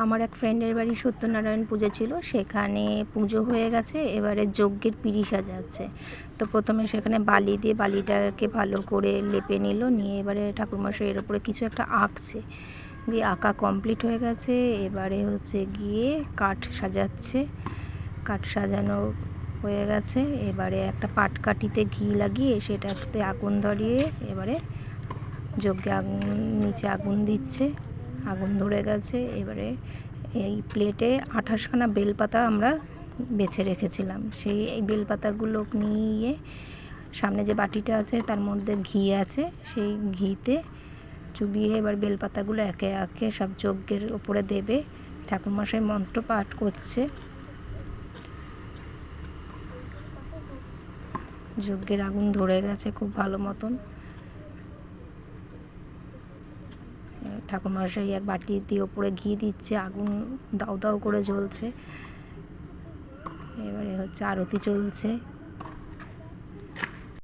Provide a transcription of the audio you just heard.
আমার এক ফ্রেন্ডের বাড়ি সত্যনারায়ণ পুজো ছিল, সেখানে পুজো হয়ে গেছে, এবারে যজ্ঞের পিঁড়ি সাজাচ্ছে। তো প্রথমে সেখানে বালি দিয়ে বালিটাকে ভালো করে লেপে নিল, নিয়ে এবারে ঠাকুরমশাই এর উপরে কিছু একটা আঁকছে, দিয়ে আঁকা কমপ্লিট হয়ে গেছে। এবারে হচ্ছে গিয়ে কাঠ সাজাচ্ছে, কাঠ সাজানো হয়ে গেছে। এবারে একটা পাটকাঠিতে ঘি লাগিয়ে সেটাতে আগুন ধরিয়ে এবারে যজ্ঞে আগুন, নিচে আগুন দিচ্ছে, আগুন ধরে গেছে। এবারে এই প্লেটে 28খানা বেলপাতা আমরা বেছে রেখেছিলাম, সেই এই বেলপাতাগুলো নিয়ে সামনে যে বাটিটা আছে তার মধ্যে ঘি আছে, সেই ঘিতে চুবিয়ে এবার বেলপাতাগুলো একে একে সব যজ্ঞের ওপরে দেবে। ঠাকুরমশাই মন্ত্র পাঠ করছে। যজ্ঞের আগুন ধরে গেছে খুব ভালো মতন। ঠাকুরমশাই এক বাটি দিয়ে ওপরে ঘি দিচ্ছে, আগুন দাউ দাউ করে জ্বলছে। এবারে হচ্ছে আরতি চলছে।